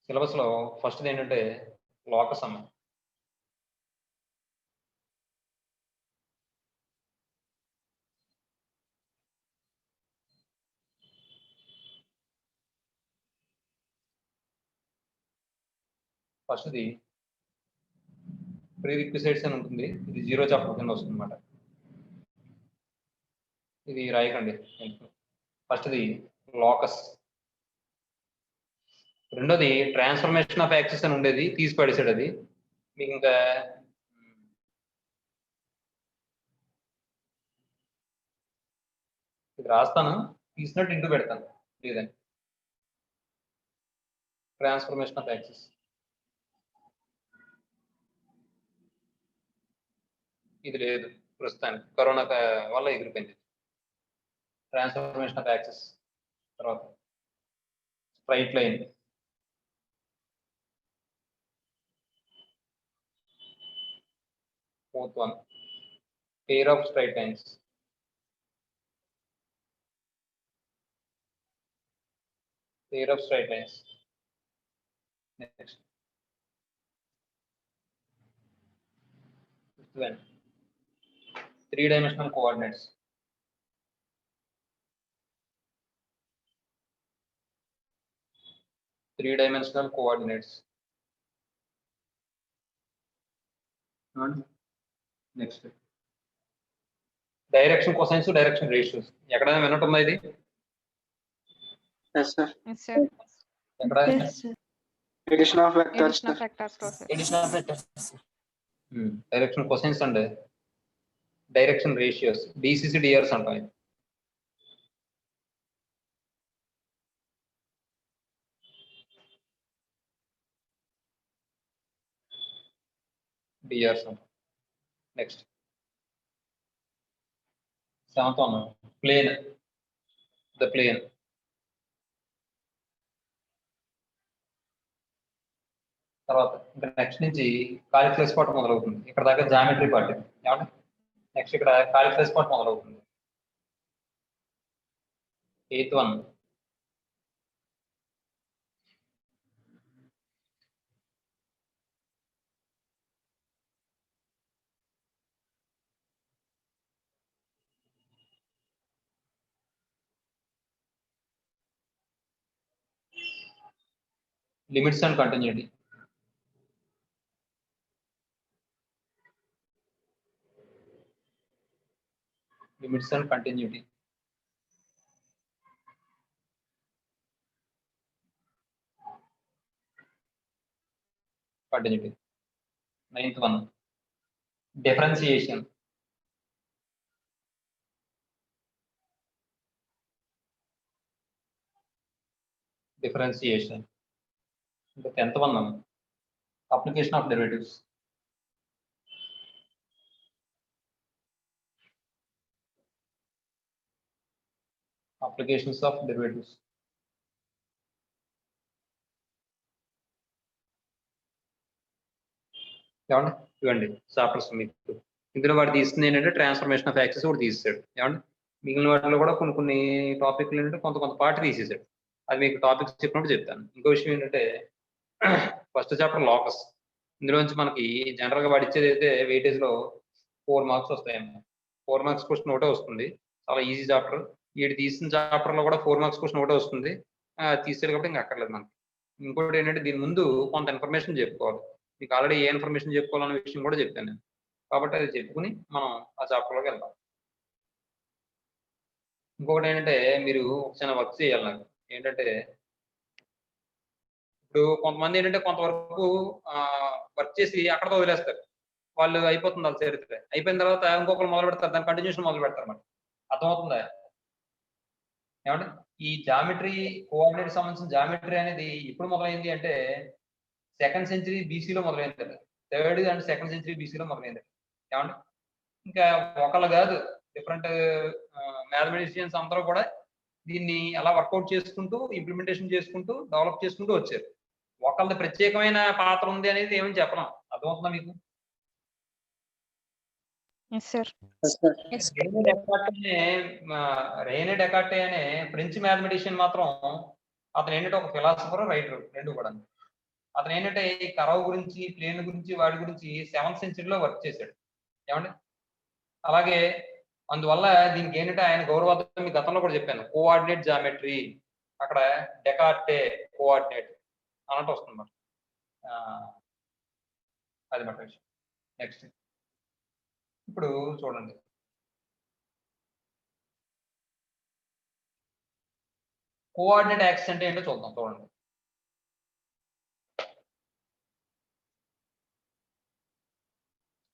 సిలబస్‌లో ఫస్ట్‌ది ఏంటంటే లోకస్ అమ్మ. ఫస్ట్‌ది ప్రీ రిక్విజైట్స్ అని ఉంటుంది. ఇది 0 చాప్టర్ కింద వస్తుందన్నమాట. ఇది రాయకండి. ఫస్ట్‌ది లోకస్. రెండోది ట్రాన్స్‌ఫర్మేషన్ ఆఫ్ యాక్సెస్ అని ఉండేది. తీసి పడేసాడు అది. మీకింకా ఇది రాస్తాను. తీసినట్టు ఇంటూ పెడతాను. లేదని. Transformation of axes. ఇది లేదు ప్రస్తుతానికి. కరోనా వల్ల ఎగిరిపోయింది. Transformation of axes. తర్వాత straight line. Fourth one. Pair of straight lines. Pair of straight lines. Next. Fifth one. Three-dimensional coordinates. Three-dimensional coordinates. And next. Direction cosines, direction ratios. ఎక్కడైనా వినటం ఇది? Yes, sir. Yes, sir. ఎక్కడ? Yes, sir. Addition of vectors. Addition of vectors process. Addition of vectors. Direction cosines and direction ratios. DCC DRs అంటాం. DRs అంటాం. Next. Seventh one. Plane. The plane. తర్వాత ఇంకా next నుంచి calculus part మొదలవుతుంది. ఇక్కడ దాకా geometry part. ఏమంటే next ఇక్కడ కాలిక్యులస్ పార్ట్ మొదలవుతుంది. Eighth one. Limits and continuity. Limits and continuity. Continuity. Ninth one. Differentiation. Differentiation. The 10th one. Application of derivatives. Applications of derivatives. ఏమండి ఇవ్వండి చాప్టర్స్ మీకు ఇందులో వాడు తీసుకుంది ఏంటంటే ట్రాన్స్ఫర్మేషన్ ఆఫ్ యాక్సెస్ కూడా తీసేసాడు. ఏమండి మిగిలిన వాటిలో కూడా కొన్ని టాపిక్లు ఏంటంటే కొంత పార్ట్ తీసేసాడు. అది మీకు టాపిక్స్ చెప్పినప్పుడు చెప్తాను. ఇంకో విషయం ఏంటంటే ఫస్ట్ చాప్టర్ లోకస్. ఇందులోంచి మనకి జనరల్గా వాడు ఇచ్చేది అయితే వెయిటేజ్లో 4 మార్క్స్ వస్తాయన్నమాట. 4 మార్క్స్ క్వశ్చన్ ఒకటే వస్తుంది. చాలా ఈజీ చాప్టర్. వీడు తీసిన చాప్టర్లో కూడా 4 మార్క్స్ క్వశ్చన్ ఒకటే వస్తుంది. తీసేది కాబట్టి ఇంకా అక్కర్లేదు మనకి. ఇంకోటి ఏంటంటే దీని ముందు కొంత ఇన్ఫర్మేషన్ చెప్పుకోవాలి. మీకు ఆల్రెడీ ఏ ఇన్ఫర్మేషన్ చెప్పుకోవాలనే విషయం కూడా చెప్పాను నేను. కాబట్టి అది చెప్పుకుని మనం ఆ చాప్టర్లోకి వెళ్దాం. ఇంకొకటి ఏంటంటే మీరు ఒక చిన్న వర్క్ చేయాలి నాకు. ఏంటంటే ఇప్పుడు కొంతమంది ఏంటంటే కొంతవరకు వర్క్ చేసి అక్కడతో వదిలేస్తారు. వాళ్ళు అయిపోతుంది వాళ్ళ చరిత్ర. అయిపోయిన తర్వాత ఇంకొకరు మొదలు పెడతారు. దాని కంటిన్యూషన్ మొదలు పెడతారు అన్నమాట. అర్థమవుతుందా? ఏమంటే ఈ జామెట్రీ కోఆర్డినేట్ సంబంధించిన జామెట్రీ అనేది ఎప్పుడు మొదలైంది అంటే 2nd century BCలో మొదలైంది. 3rd and 2nd century BCలో మొదలైంది. ఏమంటే ఇంకా ఒకళ్ళు కాదు, డిఫరెంట్ మ్యాథమెటిషియన్స్ అందరూ కూడా దీన్ని అలా వర్కౌట్ చేసుకుంటూ ఇంప్లిమెంటేషన్ చేసుకుంటూ డెవలప్ చేసుకుంటూ వచ్చారు. ఒకళ్ళది ప్రత్యేకమైన పాత్ర ఉంది అనేది ఏమని చెప్పలేం. అర్థమవుతుందా మీకు? Yes, sir. రేనే డెకార్టే అనే ఫ్రెంచ్ మ్యాథమెటిషియన్ మాత్రం అతను ఏంటంటే ఒక ఫిలాసఫర్ రైటర్ రెండు కూడా. అతను ఏంటంటే ఈ కరవ్ గురించి ప్లేన్ గురించి వాడి గురించి 7th సెంచరీలో వర్క్ చేశాడు. ఏమండి అలాగే అందువల్ల దీనికి ఏంటంటే ఆయన గౌరవార్థం మీ గతంలో కూడా చెప్పాను కోఆర్డినేట్ జామెట్రీ అక్కడ డెకార్టే కోఆర్డినేట్ అన్నట్టు వస్తుంది అన్నమాట. అది మాట విషయం. నెక్స్ట్ ఇప్పుడు చూడండి కోఆర్డినేట్ యాక్సిస్ అంటే ఏంటో చూద్దాం. చూడండి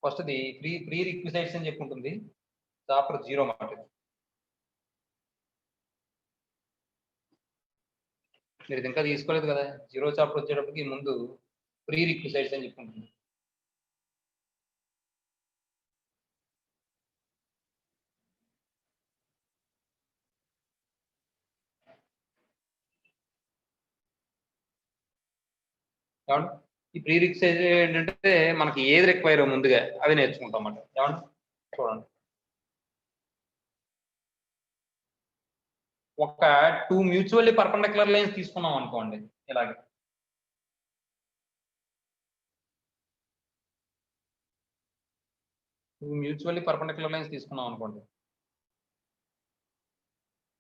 ఫస్ట్ ది ప్రీ రిక్విజైట్స్ అని చెప్పి ఉంటుంది. చాప్టర్ 0 మాట. మీరు ఇది ఇంకా తీసుకోలేదు కదా, 0 చాప్టర్ వచ్చేటప్పటికి ముందు ప్రీ రిక్విజైట్స్ అని చెప్పి ఉంటుంది. ఏమండి ఈ ప్రీ రిక్విజైట్ ఏంటంటే మనకి ఏది రిక్వైర్ ముందుగా అవి నేర్చుకుంటాం అన్నమాట. ఏమండి చూడండి ఒక 2 మ్యూచువల్లీ పర్పెండిక్యులర్ లైన్స్ తీసుకున్నాం అనుకోండి. ఇలాగే మ్యూచువల్లీ పర్పెండిక్యులర్ లైన్స్ తీసుకున్నాం అనుకోండి.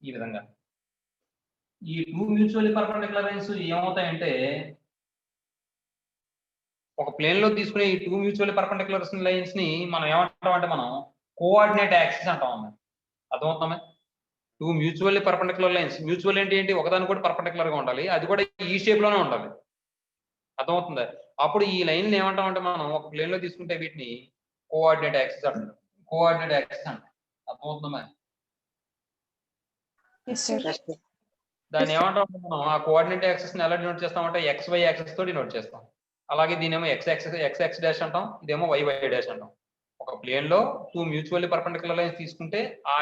ఈ విధంగా ఈ 2 మ్యూచువల్లీ పర్పెండిక్యులర్ లైన్స్ ఏమవుతాయంటే ఒక ప్లేన్ లో తీసుకునే ఈ 2 మ్యూచువల్లీ పర్పెండిక్యులర్ లైన్స్ ని మనం ఏమంటాం అంటే మనం కోఆర్డినేట్ యాక్సిస్ అంటాం అన్నమాట. అర్థమవుతుందా? 2 మ్యూచువల్లీ పర్పెండిక్యులర్ లైన్స్, మ్యూచువల్ అంటే ఏంటి, ఒకదాని కూడా పర్పెండిక్యులర్ గా ఉండాలి, అది కూడా ఈ షేప్ లోనే ఉండాలి. అర్థమవుతుందా? అప్పుడు ఈ లైన్ ఏమంటాం అంటే మనం ఒక ప్లేన్ లో తీసుకుంటే వీటిని కోఆర్డినేట్ యాక్సిస్ అంటాం. కోఆర్డినేట్ యాక్సిస్ అంటాం. అర్థమవుతుందా? Yes, sir. దాన్ని ఏమంటాం మనం ఆ కోఆర్డినేట్ యాక్సిస్ ని ఎలా డినోట్ చేస్తామంటే XY యాక్సిస్ తో డినోట్ చేస్తాం. అలాగే దీనేమో XX డాష్ అంటాం, ఇదేమో YY డాష్ అంటాం. ఒక ప్లేన్ లో 2 మ్యూచువల్లీ పర్పెండిక్యులర్ లైన్స్ తీసుకుంటే ఆ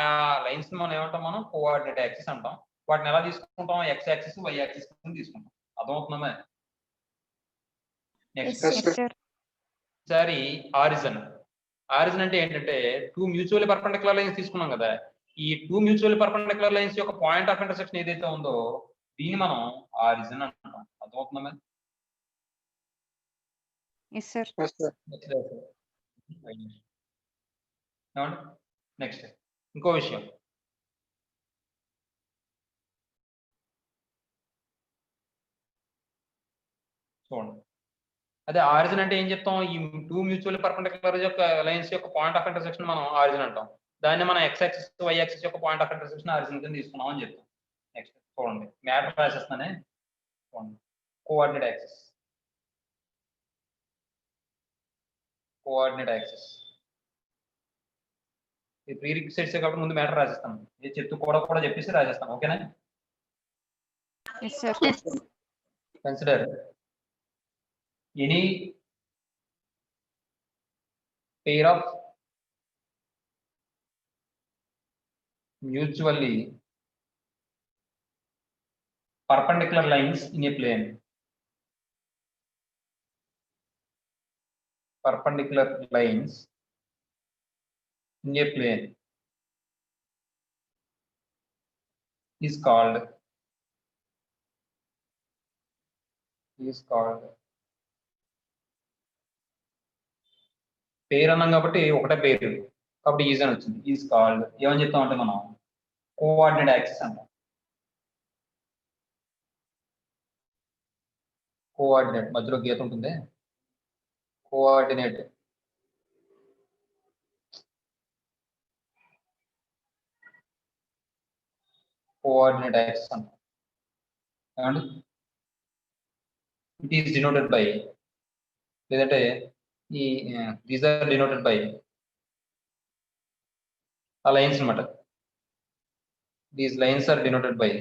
లైన్స్ ని మనం ఏమంటాం, మనం కోఆర్డినేట్ యాక్సిస్ అంటాం. వాటిని ఎలా తీసుకుంటాం, X యాక్సిస్ Y యాక్సిస్ తీసుకుంటాం. అర్థమవుతుందా? Next Yes, sir. సారి ఆరిజిన్. ఆరిజిన్ అంటే ఏంటంటే 2 మ్యూచువల్లీ పర్పెండిక్యులర్ లైన్స్ తీసుకున్నాం కదా, ఈ 2 మ్యూచువల్లీ పర్పెండిక్యులర్ లైన్స్ యొక్క పాయింట్ ఆఫ్ ఇంటర్సెక్షన్ ఏదైతే ఉందో దీన్ని మనం ఆరిజిన్ అంటాం. అర్థమవుతుందా? Yes, sir. నెక్స్ట్ ఇంకో విషయం, చూడండి అదే ఆరిజిన్ అంటే ఏం చెప్తాం, ఈ 2 మ్యూచువల్లీ పర్పెండిక్యులర్ యొక్క లైన్స్ యొక్క పాయింట్ ఆఫ్ ఇంటర్సెక్షన్ మనం ఆరిజిన్ అంటాం. దాన్ని మనం X యాక్సిస్ Y యాక్సిస్ యొక్క పాయింట్ ఆఫ్ ఇంటర్సెక్షన్ ఆరిజిన్ కింద తీసుకున్నాం అని చెప్తాం. నెక్స్ట్ చూడండి మ్యాటర్ రాసేస్తానే. చూడండి కోఆర్డినేట్ యాక్సిస్, కోఆర్డినేట్ యాక్సిస్ ఈ ప్రీ రిక్విజైట్స్ కాబట్టి ముందు మ్యాటర్ రాసేస్తాను, ఇది చెప్తూ కూడా చెప్పేసి రాసేస్తాను. ఓకేనా? Yes, sir. Consider any pair of mutually perpendicular lines in a plane. Perpendicular lines in a plane is called పేరు అన్నాం కాబట్టి ఒకటే పేరు కాబట్టి ఈజ్ అని వచ్చింది. ఈజ్ కాల్డ్ ఏమని చెప్తాం అంటే మనం కోఆర్డినేట్ యాక్సిస్ అంటాం. కోఆర్డినేట్ మధ్యలో గీత ఉంటుంది, కోఆర్డినేట్ యాక్సిస్ అంటాం. ఏమండి ఇట్ ఈస్ డినోటెడ్ బై, లేదంటే ఈ దీస్ ఆర్ డినోటెడ్ బై ఆ లైన్స్ అన్నమాట. These lines are denoted by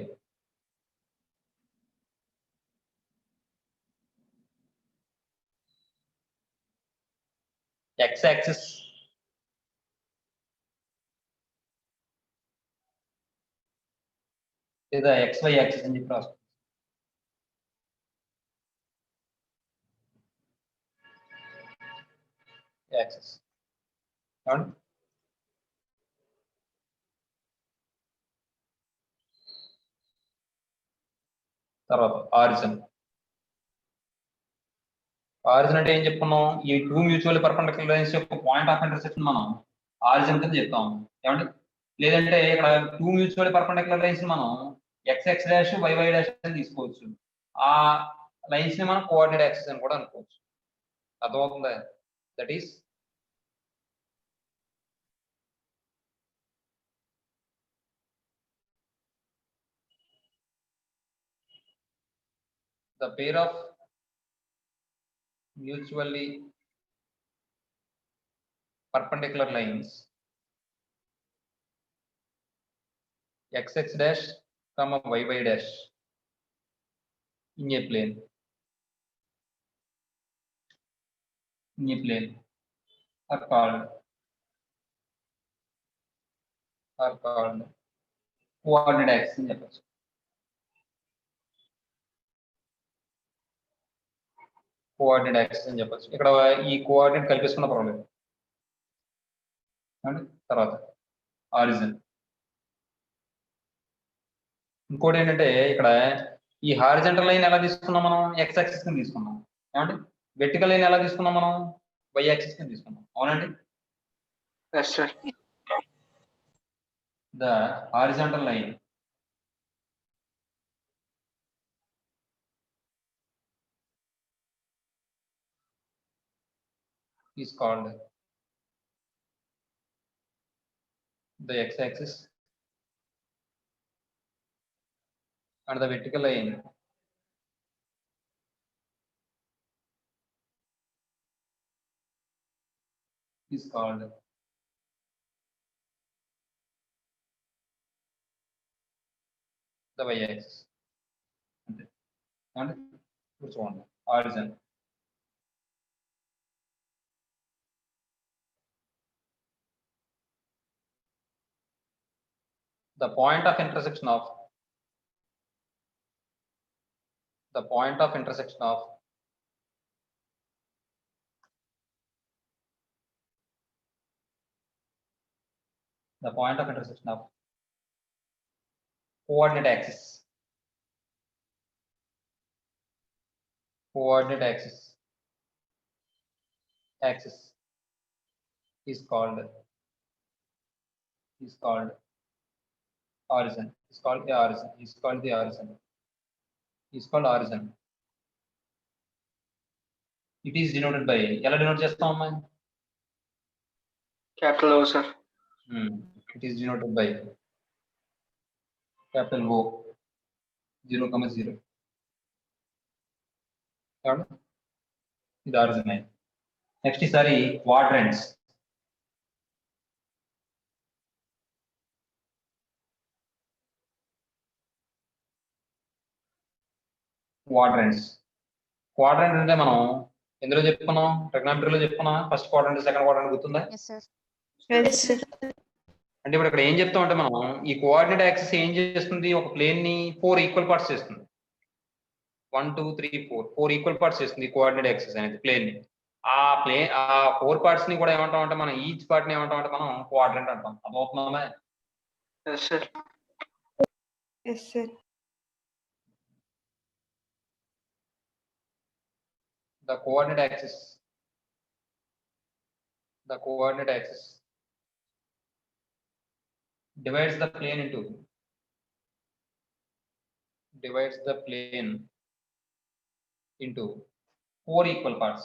X axis లేదా XY యాక్సిస్ అని చెప్పి రాస్తాం. యాక్సిస్ తర్వాత ఆరిజిన్. ఆరిజిన్ అంటే ఏం చెప్పుకున్నాం, ఈ టూ మ్యూచువల్ పర్పెండిక్యులర్ లైన్స్ యొక్క పాయింట్ ఆఫ్ ఇంటర్సెక్షన్ మనం ఆరిజిన్ కింద చెప్తాం ఏమండి. లేదంటే ఇక్కడ టూ మ్యూచువల్ పర్పెండిక్యులర్ లైన్స్ మనం ఎక్స్ డాష్ వై డాష్ అని తీసుకోవచ్చు. ఆ లైన్స్ ని మనం కోఆర్డినేట్ యాక్సిస్ అని కూడా అనుకోవచ్చు. అర్థమవుతుందా? That is the pair of mutually perpendicular lines xx dash comma y dash in a plane are called coordinate axes అని చెప్పచ్చు. కోఆర్డినేట్ యాక్సిస్ అని చెప్పచ్చు. ఇక్కడ ఈ కోఆర్డినేట్ కల్పిస్తున్న పర్వాలేదు. తర్వాత ఆరిజిన్. ఇంకోటి ఏంటంటే ఇక్కడ ఈ హారిజంటల్ లైన్ ఎలా తీసుకున్నాం మనం, ఎక్స్ యాక్సిస్ కింద తీసుకున్నాం ఏమండి. వెర్టికల్ లైన్ ఎలా తీసుకున్నాం మనం, వై యాక్సిస్ కింద తీసుకున్నాం. అవునండి. Yes, sir. The horizontal line is called the x-axis and the vertical line is called the y-axis. And which one? Horizon. The point of intersection of the point of intersection of coordinate axis is called origin. Is called the origin. It is denoted by ఎలా denote చేస్తాం అమ్మా? Capital O, sir. It is denoted by capital O 0,0. ఇది origin అయింది. Next ఈసారి quadrants. Quadrant అంటే మనం ఎందులో చెప్పుకున్నాం, ట్రిగ్నామెట్రీలో చెప్పుకున్నాం. ఫస్ట్ క్వాడ్రంట్, సెకండ్ క్వాడ్రంట్ గుర్తుందా? Yes, sir. అంటే ఇప్పుడు ఇక్కడ ఏం చెప్తాం అంటే మనం ఈ కోఆర్డినేట్ యాక్సిస్ ఏం చేస్తుంది, ఒక ప్లేన్ ని 4 ఈక్వల్ పార్ట్స్ చేస్తుంది. 1 2 3 4 ఈక్వల్ పార్ట్స్ చేస్తుంది కోఆర్డినేట్ యాక్సిస్ అనేది ప్లేన్ ని. ఆ 4 పార్ట్స్ ని కూడా ఏమంటాం అంటే మనం ఈచ్ పార్ట్ ని ఏమంటాం అంటే మనం క్వాడ్రంట్ అంటాం. అర్థమవుతుందా? Yes, sir. Yes, sir. The coordinate axis divides the plane into 4 equal parts.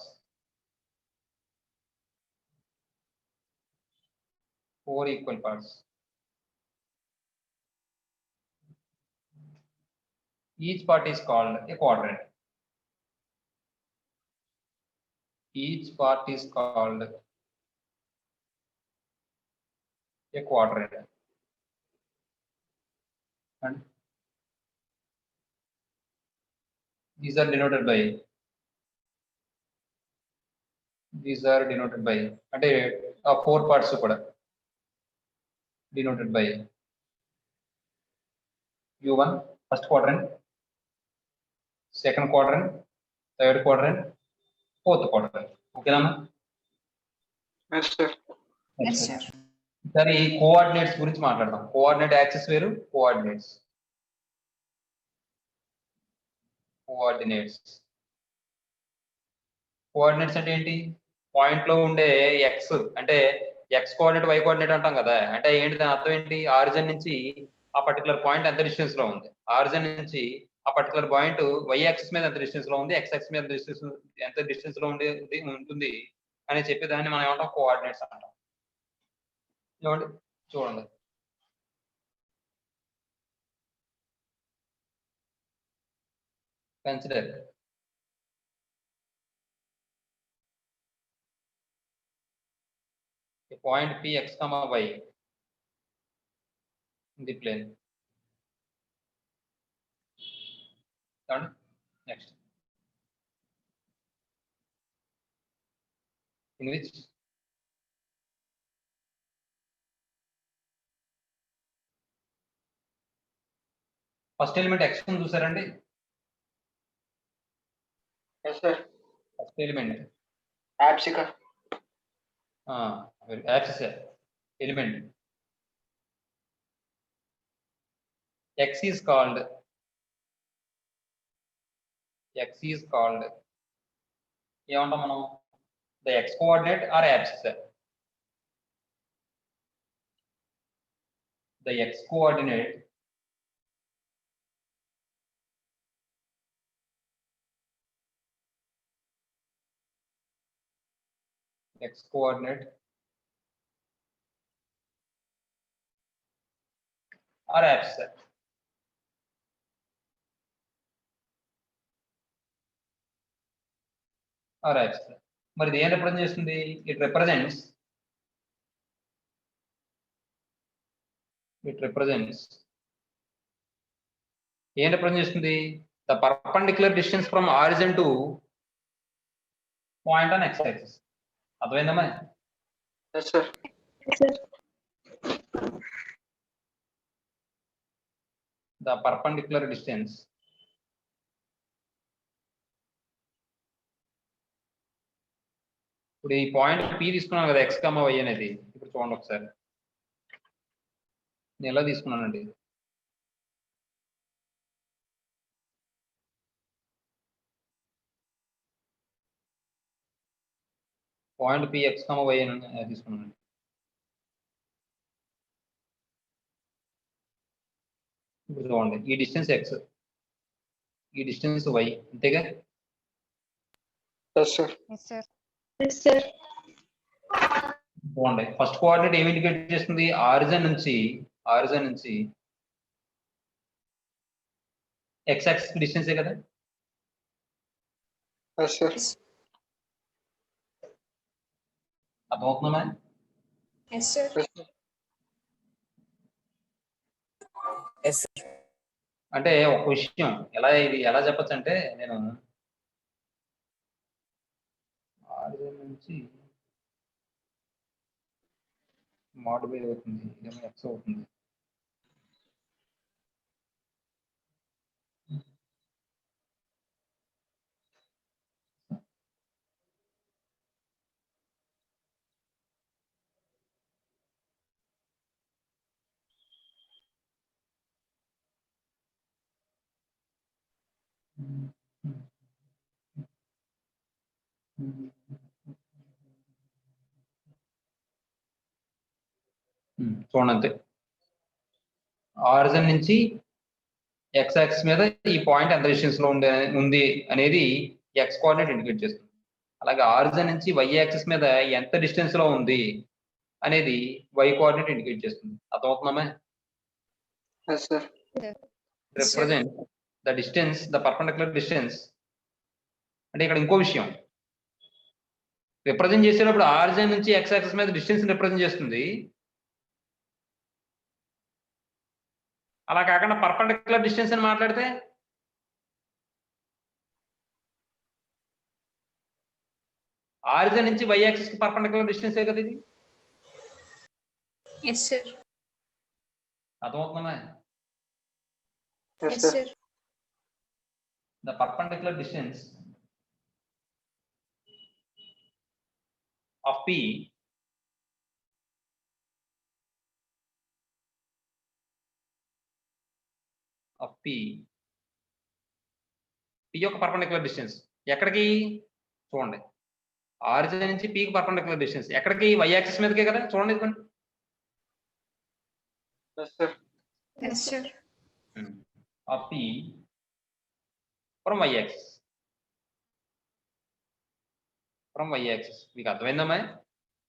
4 equal parts. Each part is called a quadrant. Each part is called a quadrant. And these are denoted by అంటే ఆ 4 parts కూడా denoted by U1 first quadrant, second quadrant, third quadrant, fourth quadrant. ఓకేనా? Yes, sir. Yes, sir. సరే, ఈ coordinates గురించి మాట్లాడదాం. Coordinate axis వేరు, coordinates. Coordinates అంటే ఏంటి? పాయింట్ లో ఉండే ఎక్స్ అంటే ఎక్స్ కోఆర్డినేట్ వై కోఆర్డినేట్ అంటాం కదా, అంటే ఏంటి దాని అర్థం ఏంటి? ఆరిజిన్ నుంచి ఆ పర్టికులర్ పాయింట్ ఎంత డిస్టెన్స్ లో ఉంది, ఆరిజిన్ నుంచి ఆ పర్టికులర్ పాయింట్ వై యాక్సిస్ మీద ఎంత డిస్టెన్స్ లో ఉంది, ఎక్స్ యాక్సిస్ మీద ఎంత డిస్టెన్స్ లో ఉంటుంది అని చెప్పి దాన్ని మనం ఏమంటాం? కోఆర్డినేట్స్ అంటాం. చూడండి చూడండి consider point p x comma y in the plane. Done. Next. In which first element x ను చూసారండి? Yes, sir. First element Abscissa. axis element x is called ఏమంటాం మనం? the x coordinate or abscissa. The x coordinate or abscissa. Or abscissa. మరి ఇది ఏం represent చేస్తుంది? It represents ఏం represent చేస్తుంది? The perpendicular distance from origin to point on x axis. అర్థమైందమ్మా? Yes, sir. The perpendicular distance ఇప్పుడు ఈ point p తీసుకున్నాను కదా, x, y అనేది. ఇప్పుడు చూడండి ఒకసారి, నేను ఎలా తీసుకున్నానండి? పాయింట్ p x, y అని తీసుకున్నానండి. ఇప్పుడు చూడండి, ఈ డిస్టెన్స్ x, ఈ డిస్టెన్స్ y, అంతేగా? Yes, sir. Yes, sir. చూడండి, ఫస్ట్ కోఆర్డినేట్ ఏమి ఇండికేట్ చేస్తుంది? ఆరిజిన్ నుంచి x యాక్సిస్ డిస్టెన్సే కదా. Yes, sir. అర్థమవుతుందా? Yes, sir. Yes, sir. అంటే ఒక విషయం ఇది ఎలా చెప్పచ్చు అంటే, నేను ఆరిజిన్ నుంచి మోడిఫై అవుతుంది, ఇదేమో x అవుతుంది. చూడండి అంతే, ఆరిజిన్ నుంచి x యాక్సిస్ మీద ఈ పాయింట్ ఎంత డిస్టెన్స్ లో ఉంది అనేది x కోఆర్డినేట్ ఇండికేట్ చేస్తుంది. అలాగే ఆరిజిన్ నుంచి y యాక్సిస్ మీద ఎంత డిస్టెన్స్ లో ఉంది అనేది y కోఆర్డినేట్ ఇండికేట్ చేస్తుంది. అర్థమవుతుందా? Yes, sir. Represent the distance, the perpendicular distance. అంటే ఇక్కడ ఇంకో విషయం, రిప్రజెంట్ చేసేటప్పుడు ఆరిజిన్ నుంచి x యాక్సిస్ మీద డిస్టెన్స్ రిప్రజెంట్ చేస్తుంది. అలా కాకుండా పర్పెండిక్యులర్ డిస్టెన్స్ అని మాట్లాడితే ఆరిజిన్ నుంచి y యాక్సిస్ కి పర్పెండిక్యులర్ డిస్టెన్స్ కదా ఇది. Yes, sir. అర్థమవుతుందా? Yes, Yes, sir. sir. The perpendicular distance of P యొక్క పర్పెండిక్యులర్ డిస్టెన్స్ ఎక్కడికి? చూడండి, ఆరిజిన్ నుంచి పీకి పర్పెండిక్యులర్ డిస్టెన్స్ ఎక్కడికి y యాక్సిస్ మీదకే కదా చూడండి ఇదిగోండి Yes, sir. Yes, sir. Of p from y axis మీకు అర్థమైందమ్మా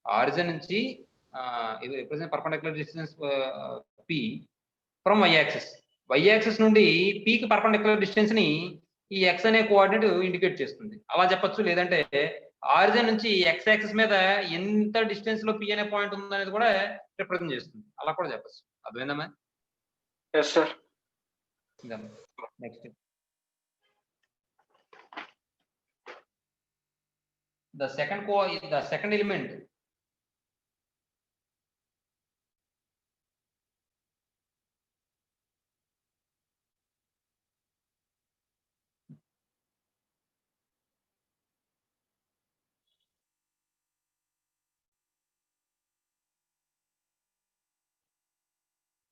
ఆరిజిన్ నుంచి ఇది represent perpendicular distance p from y axis నుండి p కి పర్పెండిక్యులర్ డిస్టెన్స్ ని ఈ x అనే కోఆర్డినేట్ ఇండికేట్ చేస్తుంది అలా చెప్పొచ్చు లేదంటే ఆరిజిన్ నుంచి x యాక్సిస్ మీద ఎంత డిస్టెన్స్ లో p అనే పాయింట్ ఉందనేది కూడా రిప్రజెంట్ చేస్తుంది అలా కూడా చెప్పొచ్చు అర్థమైందమ్మా Yes, sir. Next the second element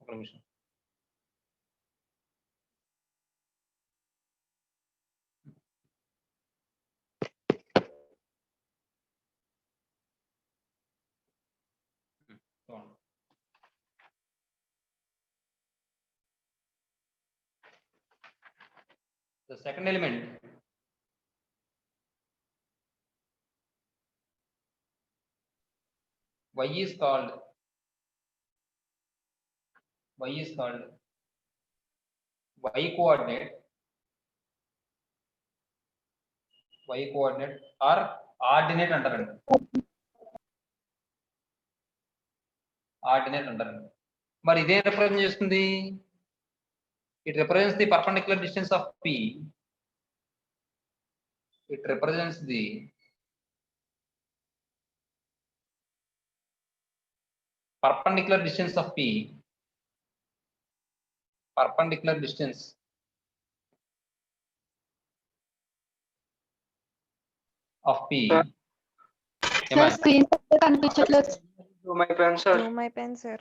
ఒక నిమిషం the second element y is called y coordinate or ordinate అంటారండి మరి ఇదే రిప్రజెంట్ చేస్తుంది it represents the perpendicular distance of p it represents the perpendicular distance of p Sir, screen కనిపించట్లేదు. Do my pen, sir. No, my pen, sir.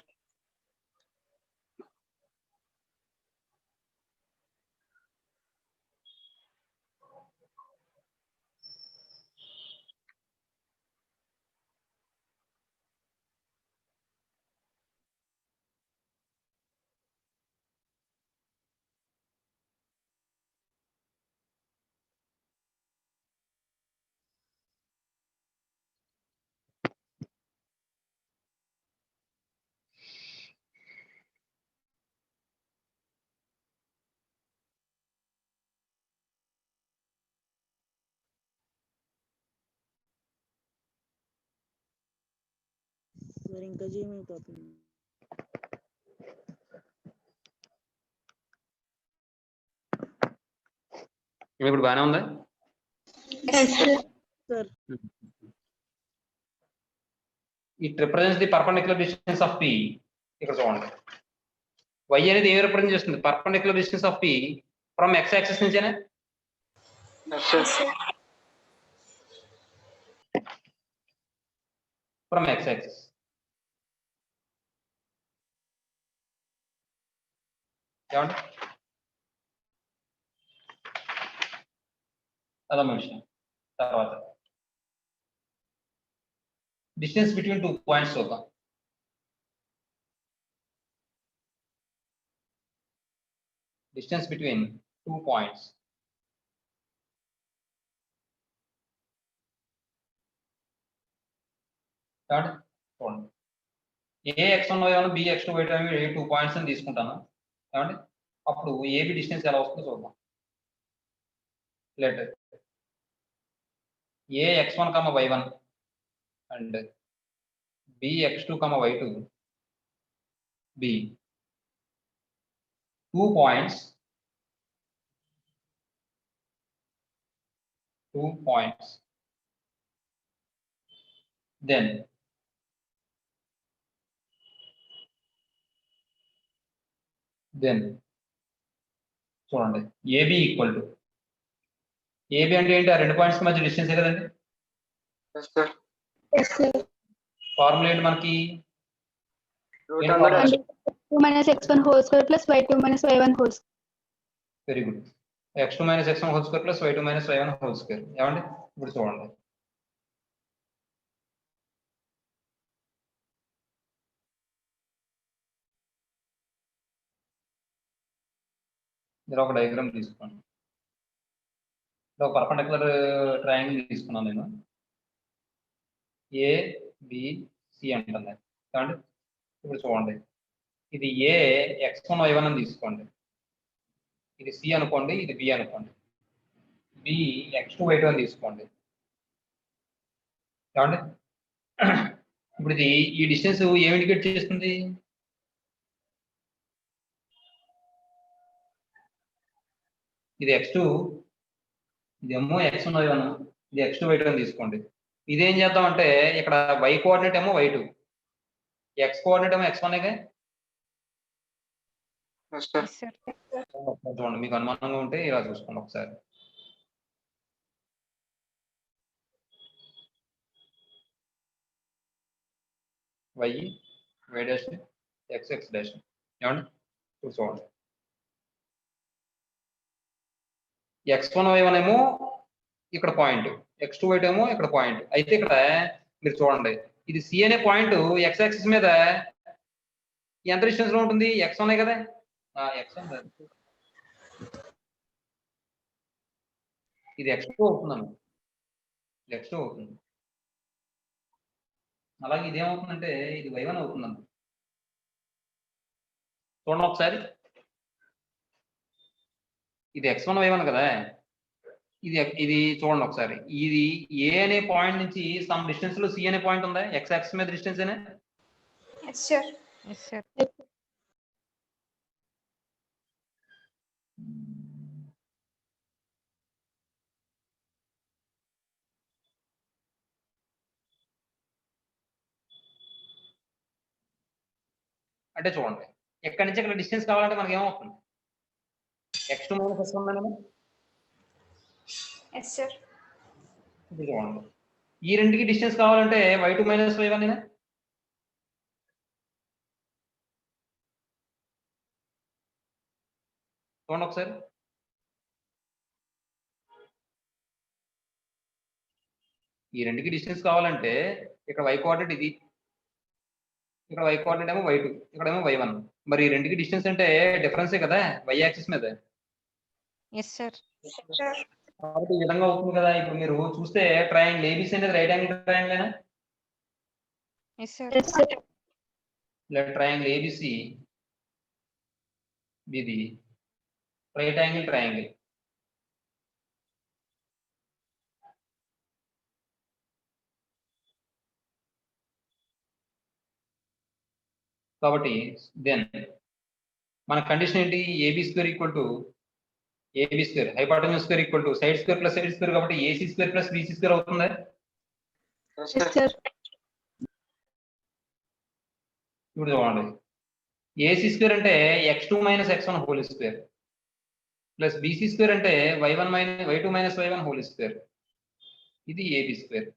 Sir ఇంకా చేయమైపోతుంది. ఇప్పుడు బాగానే ఉందా sir it represents the perpendicular distance of p ఇక్కడ చూడండి y అనేది ఏం represent చేస్తుంది perpendicular distance of p from x axis నుంచేనా Yes, sir. from x axis ఏమండి అలా విషయం తర్వాత డిస్టెన్స్ బిట్వీన్ 2 పాయింట్స్ చూద్దాం డిస్టెన్స్ బిట్వీన్ 2 పాయింట్స్ చూడండి A x1 y1 b x2 y2 అనేవి 2 పాయింట్స్ అని తీసుకుంటాను ఏమండి అప్పుడు ఏబి డిస్టెన్స్ ఎలా వస్తుందో చూద్దాం let A x1 y1 and b x2 y2 b 2 points then చూడండి ఏబి ఈక్వల్ టు ఏబి అంటే ఏంటి ఆ రెండు పాయింట్స్ మధ్య డిస్టెన్స్ కదండి Yes, sir. Yes, sir. Formula ఏంటి మనకి Root ఏంటి under formula? 2 minus x1 whole square plus y2 minus y1 whole square. Very good x2 - x1 whole square plus y2 - y1 whole square ఏమండి ఇప్పుడు చూడండి మీరు ఒక డయాగ్రామ్ తీసుకోండి. ఒక పర్పెండిక్యులర్ ట్రయాంగిల్ తీసుకున్నాను నేను. ఏ బి సి అంటుంది కాబట్టి ఇప్పుడు చూడండి, ఇది ఏ x1 y1 అని తీసుకోండి, ఇది సి అనుకోండి, ఇది బి అనుకోండి, బి x2 y2 అని తీసుకోండి. కాబట్టి ఇప్పుడు ఇది ఈ డిస్టెన్స్ ఏమి ఇండికేట్ చేస్తుంది? ఇది x2, ఇదేమో x1 y1, ఇది x2 y2 అని తీసుకోండి. ఇదేం చేద్దామంటే ఇక్కడ y కోఆర్డినేట్ ఏమో y2, x కోఆర్డినేట్ ఏమో x1. Yes, sir. Yes, sir. చూడండి, మీకు అనుమానంగా ఉంటే ఇలా చూసుకోండి ఒకసారి. y డాష్ x డాష్ ఏమండి ఇప్పుడు చూడండి, x1 y1 ఏమో ఇక్కడ పాయింట్, x2 y2 ఏమో ఇక్కడ పాయింట్. అయితే ఇక్కడ మీరు చూడండి, ఇది సి అనే పాయింట్ x యాక్సిస్ మీద ఎంత డిస్టెన్స్ లో ఉంటుంది? x1 కదా, x1 ఇది x2 అవుతుందన్న, ఇది x2 అవుతుంది. అలాగే ఇదేమవుతుందంటే ఇది y1 అవుతుందన్న. చూడండి ఒకసారి, ఇది x1 y1 కదా, ఇది చూడండి ఒకసారి, ఇది ఏ అనే పాయింట్ నుంచి సమ్ డిస్టెన్స్ లో సి అనే పాయింట్ ఉందా? x యాక్సిస్ మీద డిస్టెన్స్ ఏనా? Yes, sir. Yes, sir. అంటే చూడండి, ఎక్కడి నుంచి ఇక్కడ డిస్టెన్స్ కావాలంటే మనకి ఏమవుతుంది? x2 మైనస్ x1 అనేది Yes, sir. ఇది చూడండి, ఈ రెండుకి డిస్టెన్స్ కావాలంటే y2 మైనస్ y1 అయినా. చూడండి ఒకసారి, ఈ రెండుకి డిస్టెన్స్ కావాలంటే ఇక్కడ y కోఆర్డినేట్ ఇది, ఇక్కడ y కోఆర్డినేట్ ఏమో y2, ఇక్కడేమో y1. మరి ఈ రెండుకి డిస్టెన్స్ అంటే డిఫరెన్సే కదా y యాక్సిస్ మీద. Yes, sir. Sir. కాబట్టి ఈ విధంగా అవుతుంది కదా. ఇప్పుడు మీరు చూస్తే ట్రయాంగిల్ ఏబిసి అనేది రైట్ యాంగిల్ ట్రయాంగిల్ అయినా, Yes, sir. Yes, sir. ఇలా ట్రయాంగిల్ ఏబిసి ఇది రైట్ యాంగిల్ ట్రయాంగిల్. కాబట్టి దెన్ మన కండిషన్ ఏంటి? AB square equal to AB square, hypotenuse square equal to side square plus side square, కాబట్టి AC square plus BC square అవుతుంది. Yes, Yes, sir. sir. ఇప్పుడు చూడండి, AC square అంటే x2 minus x1 whole square plus BC square అంటే y2 minus y1 whole square, ఇది AB square.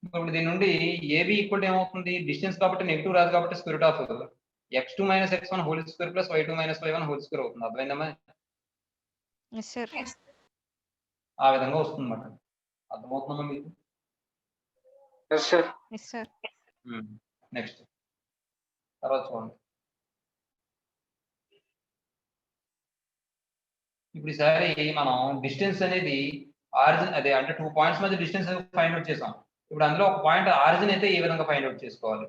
ఇప్పుడు దీని నుండి ఏబి ఈక్వల్ టు ఏమవుతుంది? డిస్టెన్స్ కాబట్టి నెగిటివ్ రాదు కాబట్టి square root of x2 minus x1 whole square plus y2 minus y1 whole square అవుతుంది. అర్థమైందమ్మా? Yes, sir. Yes. ఆ విధంగా వస్తుంది అన్నమాట. అర్థమవుతుందమ్మా మీకు? Yes, sir. Yes, sir. Next తర్వాత చూడండి, ఇప్పుడు ఈసారి మనం డిస్టెన్స్ అనేది ఆరిజిన్ అదే అంటే 2 పాయింట్స్ మధ్య డిస్టెన్స్ ఫైండ్ అవుట్ చేసాం. ఇప్పుడు అందులో ఒక పాయింట్ ఆరిజిన్ అయితే ఏ విధంగా ఫైండ్ అవుట్ చేసుకోవాలి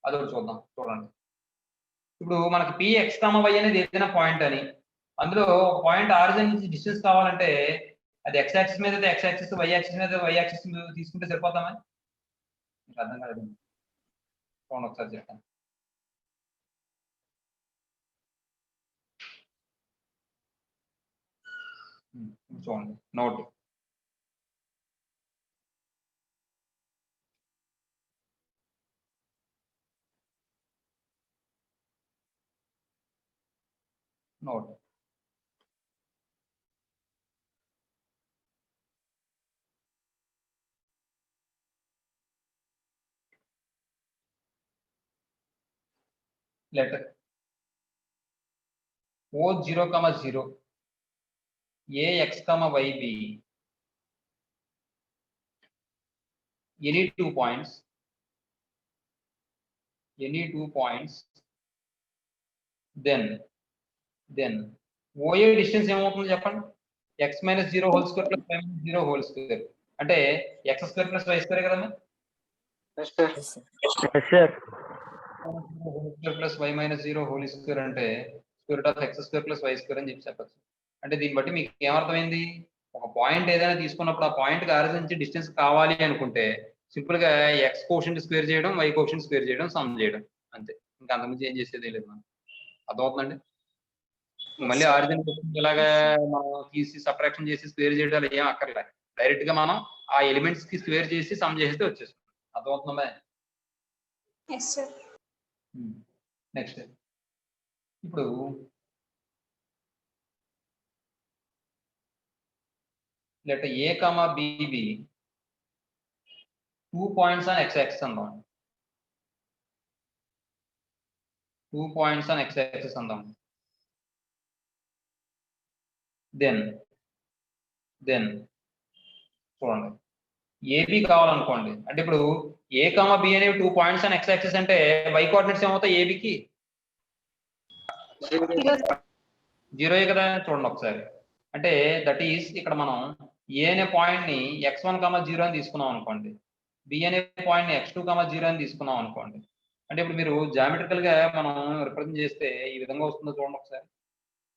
అదొకటి చూద్దాం. చూడండి, ఇప్పుడు మనకి px, y అనేది ఏదైనా పాయింట్ అని, అందులో ఒక పాయింట్ ఆరిజిన్ నుంచి డిస్టెన్స్ కావాలంటే అది x యాక్సిస్ మీద అయితే x యాక్సిస్, y యాక్సిస్ మీద y యాక్సిస్ తీసుకుంటే సరిపోతామా? మీకు అర్థం కాలేదు. చూడండి ఒకసారి చెప్తాను. చూడండి note, note letter O0, 0 ax, yb, any 2 points, then OA distance ఏమవుతుంది చెప్పండి, x minus 0 whole square plus y minus 0 whole square అంటే x square plus y square కదమ్మా. Yes, sir. Square plus y minus 0 whole square అంటే square root of x square plus y square అని చెప్పచ్చు. అంటే దీన్ని బట్టి మీకు ఏమర్థమైంది, ఒక పాయింట్ ఏదైనా తీసుకున్నప్పుడు ఆ పాయింట్ కి ఆరిజిన్ నుంచి డిస్టెన్స్ కావాలి అనుకుంటే సింపుల్ గా x కోషెంట్ స్క్వేర్ చేయడం, y కోషెంట్ స్క్వేర్ చేయడం, సమ్ చేయడం అంతే. ఇంకా అంతకుమించి ఏం చేసేది లేదు మనం. అర్థమవుతుందండి. మళ్ళీ ఆరిజిన్ ఇలాగా మనం తీసి సబ్ట్రాక్షన్ చేసి స్క్వేర్ చేయడం ఏం అక్కర్లే, డైరెక్ట్ గా మనం ఆ ఎలిమెంట్స్ కి స్క్వేర్ చేసి సమ్ చేస్తే వచ్చేస్తుంది. అర్థమవుతుందా? Yes, sir. నెక్స్ట్ ఇప్పుడు let A comma B be 2 points on x axis అందాం. 2 పాయింట్స్ ఆన్ x యాక్సిస్ అందాం. దెన్ చూడండి ఏబి కావాలనుకోండి. అంటే ఇప్పుడు ఏ కామా బి అనేవి 2 పాయింట్స్ ఆన్ x యాక్సిస్ అంటే y కోఆర్డినేట్స్ ఏమవుతాయి ఏబికి? 0 కదా. చూడండి ఒకసారి, అంటే దట్ ఈస్ ఇక్కడ మనం ఏ అనే పాయింట్ ని x1, 0 అని తీసుకున్నాం అనుకోండి, బి అనే పాయింట్ ని x2, 0 అని తీసుకున్నాం అనుకోండి. అంటే ఇప్పుడు మీరు జామెట్రికల్ గా మనం రిప్రజెంట్ చేస్తే ఈ విధంగా వస్తుందో చూడండి ఒకసారి.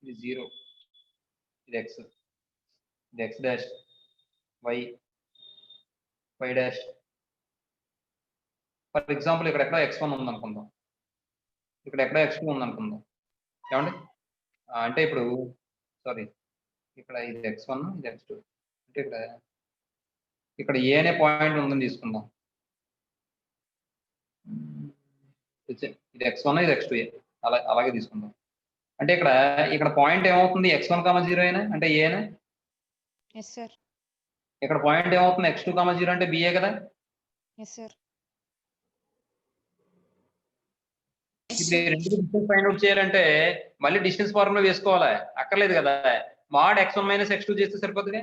ఇది 0, ఇది x, ఇది x dash, y dash. For example ఇక్కడ ఎక్కడ x1 ఉంది అనుకుందాం, ఇక్కడ ఎక్కడ x2 ఉంది అనుకుందాం. ఏమండి అంటే ఇప్పుడు సారీ ఇక్కడ ఇది x1, ఇది x2. అంటే ఇక్కడ ఏ అనే పాయింట్ ఉందని తీసుకుందాం. ఇది x1, ఇది x2 అలాగే తీసుకుందాం. అంటే ఇక్కడ పాయింట్ ఏమవుతుంది, x1, 0 అయినా అంటే ఏనా. Yes, sir. ఇక్కడ పాయింట్ ఏమవుతుంది, x2, 0 అంటే బిఏ కదా. Yes, sir. ఇప్పుడు ఈ రెండు డిస్టెన్స్ ఫైండ్ అవుట్ చేయాలంటే మళ్ళీ డిస్టెన్స్ ఫార్ములా వేసుకోవాలా? అక్కర్లేదు కదా. మాడ్ x1 మైనస్ x2 చేస్తే సరిపోతుంది.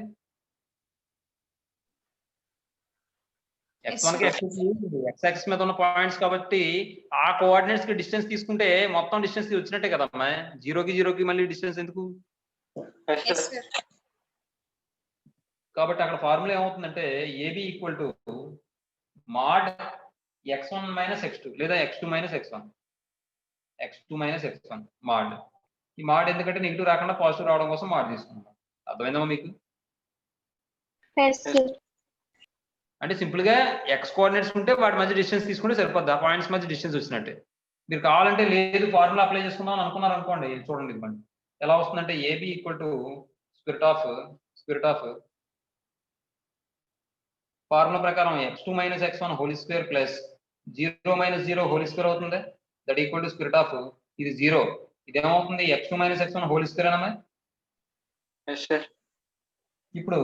x1 కి x2 x యాక్సిస్ మీద ఉన్న పాయింట్స్ కాబట్టి ఆ కోఆర్డినేట్స్ కి డిస్టెన్స్ తీసుకుంటే మొత్తం డిస్టెన్స్ వచ్చినట్టే కదమ్మా. 0 కి మళ్ళీ డిస్టెన్స్ ఎందుకు? Yes, sir. కాబట్టి అక్కడ ఫార్ములా ఏమవుతుందంటే AB equal to mod x1 minus x2 లేదా x2 minus x1, x2 minus x1 mod. ఈ మాడ్ ఎందుకంటే నెగిటివ్ రాకుండా పాజిటివ్ రావడం కోసం మాడ్ తీసుకుంటాం. అర్థమైందమ్మా మీకు? Yes, sir. అంటే సింపుల్ గా x కోఆర్డినేట్స్ ఉంటే వాటి మధ్య డిస్టెన్స్ తీసుకుంటే సరిపోద్ది, ఆ పాయింట్స్ మధ్య డిస్టెన్స్ వచ్చినట్టే. మీరు కావాలంటే లేదు ఫార్ములా అప్లై చేసుకుందాం అని అనుకున్నారు అనుకోండి, చూడండి ఇవ్వండి ఎలా వస్తుందంటే AB equal to square of formula ప్రకారం x2 minus x1 whole square plus 0 minus 0 whole square అవుతుంది. That equal to square of ఇది 0, ఇదేమవుతుంది x2 minus x1 whole square అన్నమా. Yes, sir. ఇప్పుడు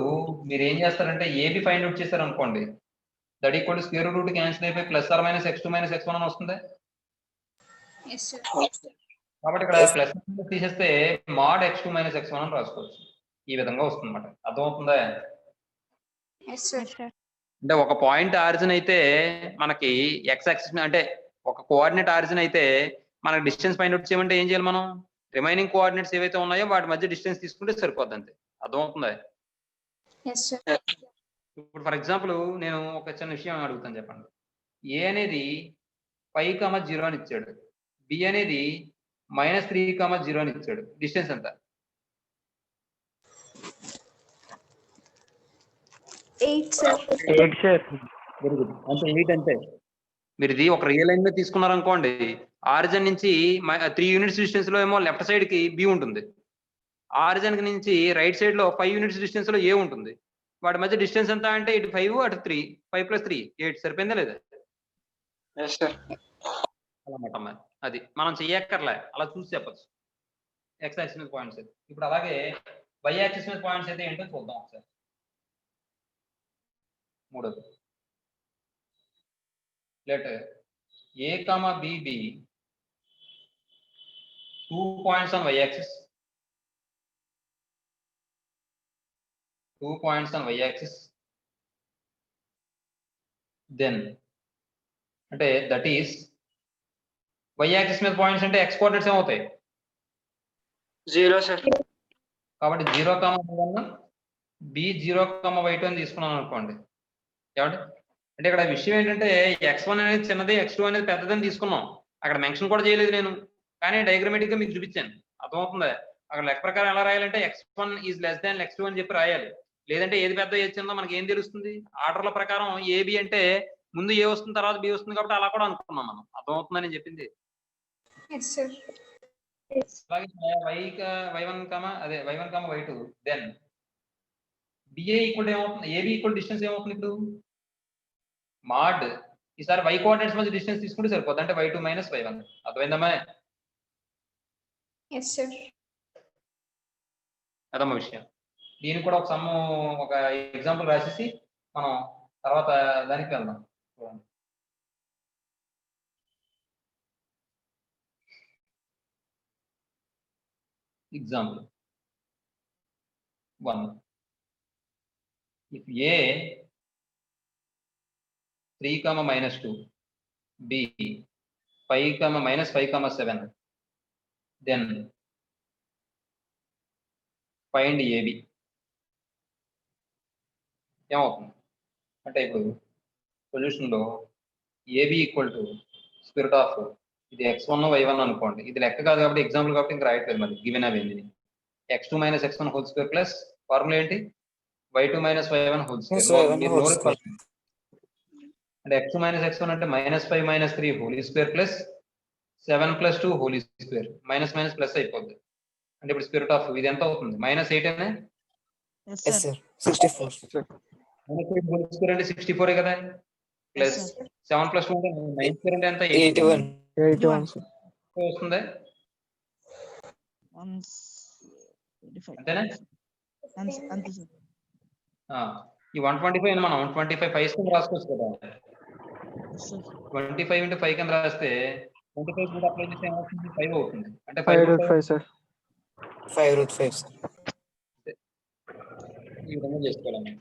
మీరు ఏం చేస్తారంటే ఏబి ఫైండ్ అవుట్ చేస్తారు అనుకోండి, that equal to square root cancel అయిపోయి plus or minus x2 minus x1 అని వస్తుంది. Yes, sir. కాబట్టి ఇక్కడ ప్లస్ తీసేస్తే మాడ్ x2 మైనస్ x1 అని రాసుకోవచ్చు. ఈ విధంగా వస్తుంది అన్నమాట. అర్థమవుతుందా? Yes, sir. Yes, sir. అంటే ఒక పాయింట్ ఆరిజిన్ అయితే మనకి x యాక్సిస్ అంటే ఒక కోఆర్డినేట్ ఆరిజిన్ అయితే మనకి డిస్టెన్స్ ఫైండ్ అవుట్ చేయమంటే ఏం చేయాలి మనం? రిమైనింగ్ కోఆర్డినేట్స్ ఏవైతే ఉన్నాయో వాటి మధ్య డిస్టెన్స్ తీసుకుంటే సరిపోద్ది అంతే. అర్థమవుతుందా? Yes, sir. ఇప్పుడు ఫర్ ఎగ్జాంపుల్ నేను ఒక చిన్న విషయం అడుగుతాను చెప్పండి. ఏ అనేది 5, 0 అని ఇచ్చాడు, బి అనేది -3, 0 అని ఇచ్చాడు. డిస్టెన్స్ ఎంత? 8, sir. Very good. అంటే 8 అంటే మీరు ఇది ఒక రియల్ లైన్ మీద తీసుకున్నారు అనుకోండి, ఆరిజిన్ నుంచి 3 యూనిట్స్ డిస్టెన్స్ లో ఏమో లెఫ్ట్ సైడ్ కి బి ఉంటుంది, ఆరిజిన్ నుంచి రైట్ సైడ్ లో 5 యూనిట్స్ డిస్టెన్స్ లో ఏ ఉంటుంది. వాటి మధ్య డిస్టెన్స్ ఎంత అంటే ఇటు 5 అటు 3, 5 + 3 8 సరిపోయిందా లేదా? Yes, sir. అలా అది మనం చెయ్యక్కర్లే, అలా చూసి చెప్పచ్చు. x యాక్సిస్ మీద పాయింట్స్ అయితే. ఇప్పుడు అలాగే y యాక్సిస్ మీద పాయింట్స్ అయితే ఏంటో చూద్దాం ఒకసారి. మూడోది let a, b be 2 points on y axis, 2 points on y axis, then అంటే దట్ ఈస్ y యాక్సిస్ మీద పాయింట్స్ అంటే x కోఆర్డినేట్స్ ఏమవుతాయి? 0, sir. కాబట్టి 0,1 B0,y2 అని తీసుకున్నాను అనుకోండి. ఏమంటే అంటే ఇక్కడ విషయం ఏంటంటే x1 అనేది చిన్నది, x2 అనేది పెద్దదని తీసుకున్నాం. అక్కడ మెన్షన్ కూడా చేయలేదు నేను, కానీ డయాగ్రమాటిక్ గా మీకు చూపించాను. అర్థమవుతుందా? అక్కడ లెక్క ప్రకారం ఎలా రాయాలంటే x1 is less than x2 అని చెప్పి రాయాలి. లేదంటే ఏది పెద్ద ఏది చిన్నదో మనకి ఏం తెలుస్తుంది? ఆర్డర్ల ప్రకారం ఏబి అంటే ముందు ఏ వస్తుంది తర్వాత బి వస్తుంది కాబట్టి అలా కూడా అనుకున్నాం మనం. అర్థమవుతుందని నేను చెప్పింది. Yes, sir. అలాగే y1, అదే y1, y2 then BA equal ఏమవుతుంది? ఏబి ఈక్వల్ డిస్టెన్స్ ఏమవుతుంది ఇప్పుడు? మాడ్ ఈసారి y కోఆర్డినేట్స్ మధ్య డిస్టెన్స్ తీసుకుంటే సరిపోతుంది. అంటే y2 మైనస్ y1. అర్థమైందమ్మా? Yes, sir. అదమ్మా విషయం. దీనికి కూడా ఒక ఎగ్జాంపుల్ రాసేసి మనం తర్వాత దానికి వెళ్దాం. Example 1. If A 3, minus 2, B 5, minus 5, 7, then find AB. ఏమవుతుంది అంటే ఇప్పుడు సొల్యూషన్ లో AB equal to square of ఇది x1 y1 అనుకోండి. ఇది లెక్క కాదు కాబట్టి ఎగ్జాంపుల్ కాబట్టి ఇంకా రాయట్లేదు. మరి గివెన్ అవేంది x2 minus x1 whole square plus formula ఏంటి y2 minus y1 whole square. అంటే x2 మైనస్ x1 అంటే -5 - 3 whole square plus 7 + 2 whole square. Minus minus plus అయిపోద్ది. అంటే ఇప్పుడు స్క్వేర్ ఆఫ్ ఇది ఎంత అవుతుంది? -8 అనే. Yes, sir. 64. -8 హోల్ స్క్వేర్ అంటే 64 కదా. ప్లస్ 7 + 2 అంటే 9 స్క్వేర్ అంటే ఎంత? 81. వస్తుంది అంతేనా? అంతే సార్. ఈ 125 మనం 25 5 కింద రాసుకోవచ్చు కదా. 25 × 5 కింద రాస్తే 25 కూడా అప్లై చేస్తే ఏమవుతుంది? 5 అవుతుంది. అంటే 5√5 సార్. 5√5 ఈ విధంగా చేసుకోవాలి.